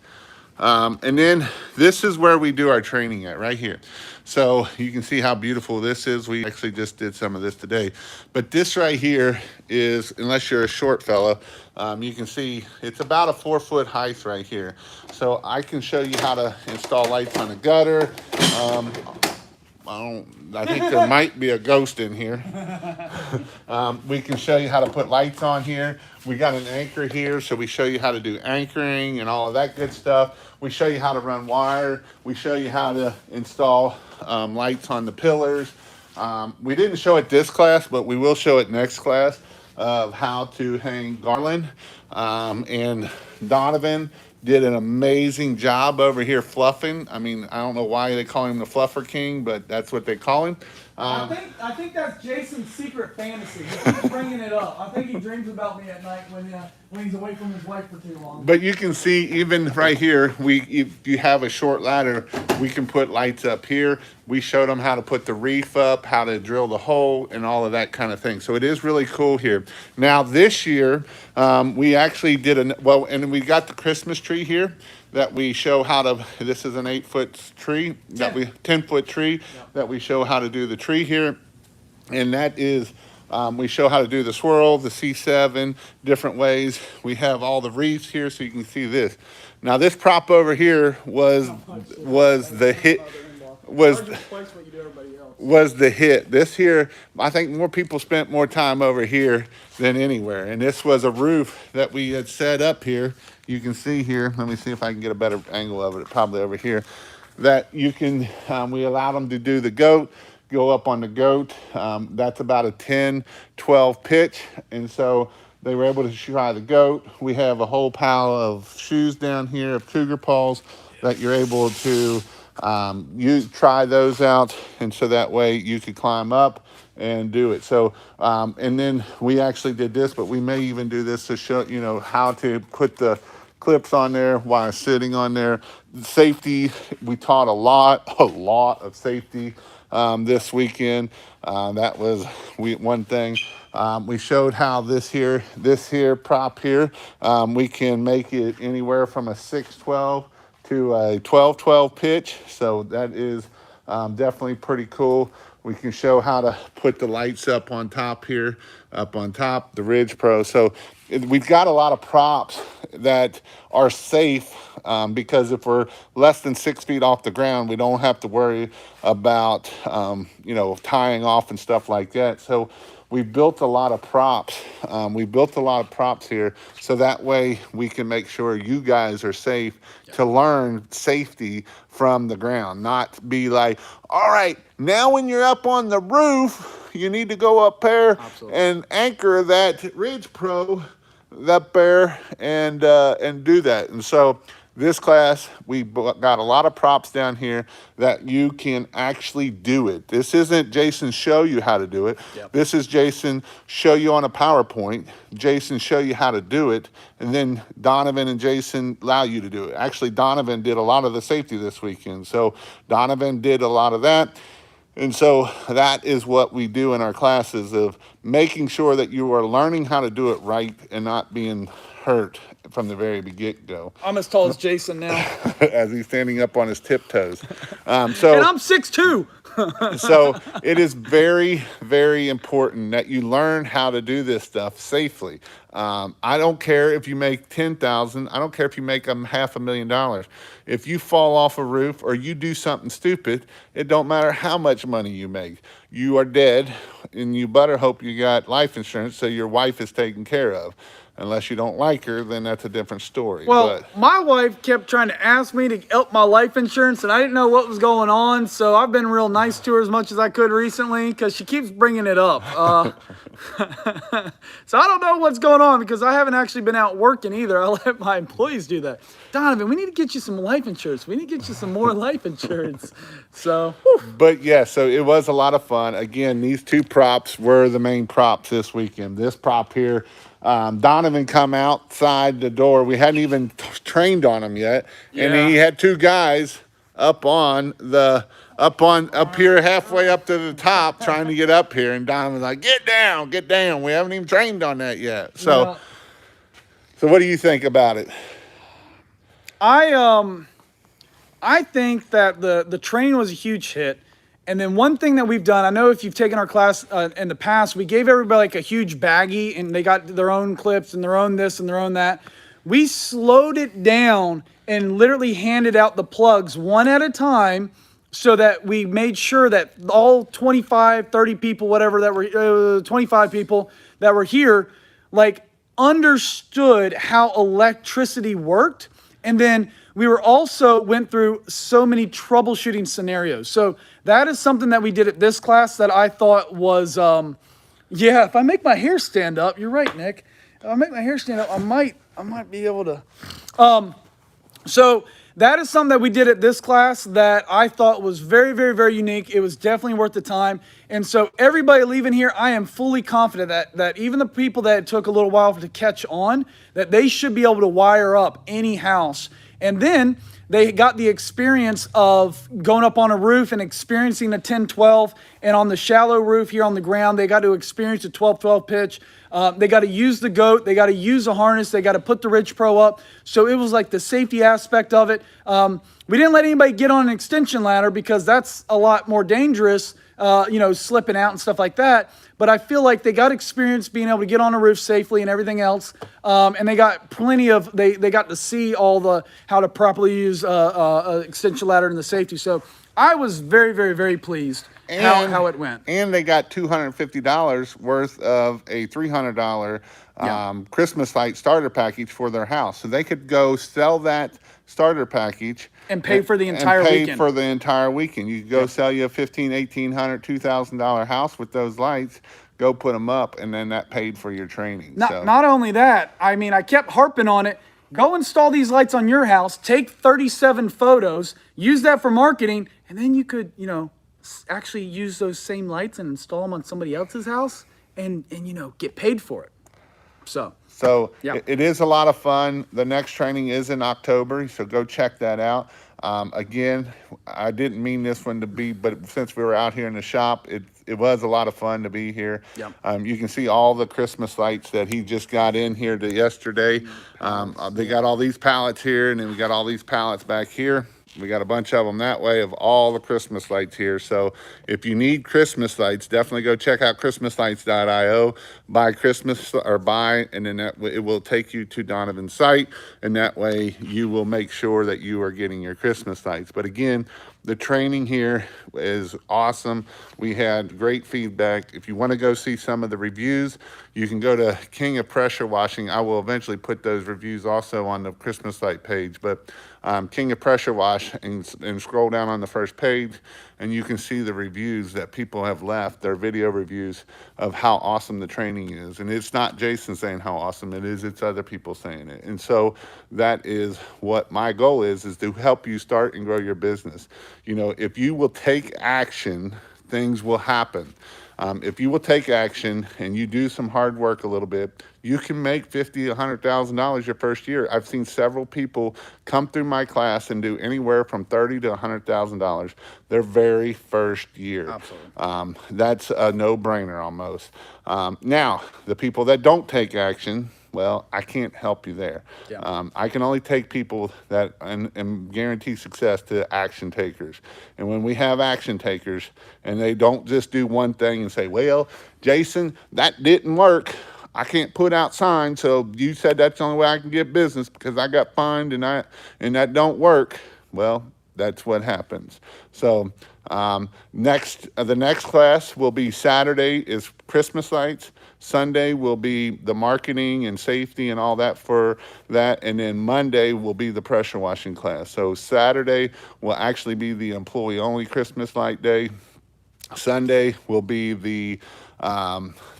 And then this is where we do our training at, right here. So you can see how beautiful this is. We actually just did some of this today. But this right here is, unless you're a short fella, you can see it's about a 4-foot height right here. So I can show you how to install lights on a gutter. I think there might be a ghost in here. We can show you how to put lights on here. We got an anchor here, so we show you how to do anchoring and all of that good stuff. We show you how to run wire. We show you how to install lights on the pillars. We didn't show it this class, but we will show it next class of how to hang garland. And Donovan did an amazing job over here fluffing. I mean, I don't know why they call him the Fluffer King, but that's what they call him. I think that's Jason's secret fantasy. He keeps bringing it up. I think he dreams about me at night when he's away from his wife for too long. But you can see even right here, if you have a short ladder, we can put lights up here. We showed them how to put the reef up, how to drill the hole, and all of that kind of thing. So it is really cool here. Now this year, we actually did and we got the Christmas tree here that we show how to. This is an 8-foot tree 10-foot tree that we show how to do the tree here, and that is. We show how to do the swirl, the C7, different ways. We have all the wreaths here, so you can see this. Now this prop over here was the hit. Was the hit. This here, I think more people spent more time over here than anywhere. And this was a roof that we had set up here. You can see here, let me see if I can get a better angle of it, probably over here, that you can, we allowed them to do the goat, go up on the goat. That's about a 10-12 pitch. And so they were able to try the goat. We have a whole pile of shoes down here of cougar paws that you're able to try those out, and so that way you could climb up and do it. So and then we actually did this, but we may even do this to show how to put the clips on there while sitting on there. Safety, we taught a lot of safety this weekend. That was one thing. We showed how this here prop here, we can make it anywhere from a 6-12 to a 12-12 pitch. So that is definitely pretty cool. We can show how to put the lights up on top here, the Ridge Pro. So we've got a lot of props that are safe because if we're less than 6 feet off the ground, we don't have to worry about, tying off and stuff like that. So we built a lot of props. Here, so that way we can make sure you guys are safe to learn safety from the ground, not be like, all right, now when you're up on the roof, you need to go up there and anchor that Ridge Pro up there and do that. And so this class, we got a lot of props down here that you can actually do it. This isn't Jason show you how to do it. Yep. This is Jason show you on a PowerPoint. Jason show you how to do it. And then Donovan and Jason allow you to do it. Actually, Donovan did a lot of the safety this weekend. So Donovan did a lot of that. And so that is what we do in our classes, of making sure that you are learning how to do it right and not being hurt from the very get-go. I'm as tall as Jason now. As he's standing up on his tiptoes. And I'm 6'2". So it is very, very important that you learn how to do this stuff safely. I don't care if you make 10,000. I don't care if you make $500,000. If you fall off a roof or you do something stupid, it don't matter how much money you make. You are dead, and you better hope you got life insurance so your wife is taken care of. Unless you don't like her, then that's a different story. Well, my wife kept trying to ask me to up my life insurance, and I didn't know what was going on, so I've been real nice to her as much as I could recently because she keeps bringing it up. So I don't know what's going on because I haven't actually been out working either. I let my employees do that. Donovan, we need to get you some life insurance. We need to get you some more life insurance. So, whew. But yeah, so it was a lot of fun. Again, these two props were the main props this weekend. This prop here, Donovan come outside the door. We hadn't even trained on him yet, and Yeah. he had two guys up here halfway up to the top trying to get up here, and Donovan's like, get down. We haven't even trained on that yet. So, Yeah. so what do you think about it? I think that the training was a huge hit. And then one thing that we've done, I know if you've taken our class in the past, we gave everybody like a huge baggie and they got their own clips and their own this and their own that. We slowed it down and literally handed out the plugs one at a time so that we made sure that all 25, 30 people, whatever that were, 25 people that were here, like understood how electricity worked. And then we were also went through so many troubleshooting scenarios. So that is something that we did at this class that I thought was, yeah, if I make my hair stand up, you're right, Nick. If I make my hair stand up, I might be able to. So that is something that we did at this class that I thought was very, very, very unique. It was definitely worth the time. And so everybody leaving here, I am fully confident that even the people that it took a little while to catch on, that they should be able to wire up any house. And then they got the experience of going up on a roof and experiencing a 10-12. And on the shallow roof here on the ground, they got to experience a 12-12 pitch. They got to use the goat. They got to use a harness. They got to put the Ridge Pro up. So it was like the safety aspect of it. We didn't let anybody get on an extension ladder because that's a lot more dangerous, slipping out and stuff like that. But I feel like they got experience being able to get on a roof safely and everything else. And they got plenty of, they got to see all how to properly use a extension ladder and the safety. So I was very, very, very pleased how it went. And they got $250 worth of a $300 Christmas light starter package for their house. So they could go sell that starter package and pay for the entire weekend. For the entire weekend. You could go sell you a $1,500, $1,800, $2,000 house with those lights. Go put them up, and then that paid for your training. Not only that, I mean, I kept harping on it. Go install these lights on your house. Take 37 photos. Use that for marketing, and then you could, actually use those same lights and install them on somebody else's house, and get paid for it. So yeah. It is a lot of fun. The next training is in October, so go check that out. Again, I didn't mean this one to be, but since we were out here in the shop, it was a lot of fun to be here. Yep. You can see all the Christmas lights that he just got in here yesterday. They got all these pallets here, and then we got all these pallets back here. We got a bunch of them that way of all the Christmas lights here. So if you need Christmas lights, definitely go check out christmaslights.io. And then it will take you to Donovan's site. And that way you will make sure that you are getting your Christmas lights. But again, the training here is awesome. We had great feedback. If you want to go see some of the reviews, you can go to King of Pressure Washing. I will eventually put those reviews also on the Christmas light page. But King of Pressure Wash, and scroll down on the first page, and you can see the reviews that people have left, their video reviews of how awesome the training is. And it's not Jason saying how awesome it is, it's other people saying it. And so that is what my goal is to help you start and grow your business. If you will take action, things will happen. If you will take action and you do some hard work a little bit, you can make $50,000, $100,000 your first year. I've seen several people come through my class and do anywhere from $30,000 to $100,000 their very first year. Absolutely. That's a no-brainer almost. Now, the people that don't take action, well, I can't help you there. Yeah. I can only take people that and guarantee success to action takers. And when we have action takers and they don't just do one thing and say, well, Jason, that didn't work. I can't put out signs, so you said that's the only way I can get business because I got fined and that don't work. Well, that's what happens. So the next class will be Saturday is Christmas lights. Sunday will be the marketing and safety and all that for that. And then Monday will be the pressure washing class. So Saturday will actually be the employee only Christmas light day. Sunday will be the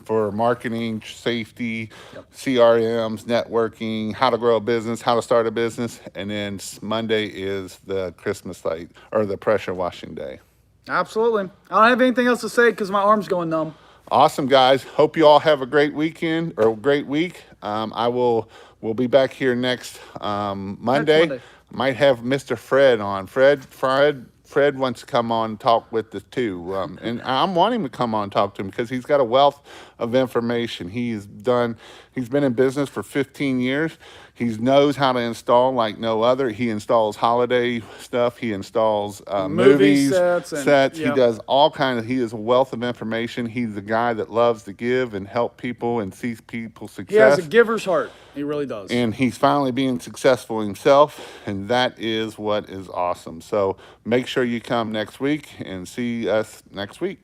for marketing, safety, CRMs, networking, how to grow a business, how to start a business, and then Monday is the Christmas light or the pressure washing day. Absolutely. I don't have anything else to say because my arm's going numb. Awesome, guys. Hope you all have a great weekend or a great week. We'll be back here next Monday. Monday. Might have Mr. Fred on. Fred wants to come on and talk with us too. And I'm wanting him to come on and talk to him because he's got a wealth of information. He's been in business for 15 years. He knows how to install like no other. He installs holiday stuff. He installs movies, sets. He does all kinds of, he is a wealth of information. He's the guy that loves to give and help people and sees people success. He has a giver's heart. He really does. And he's finally being successful himself, and that is what is awesome. So make sure you come next week and see us next week.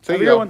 See you.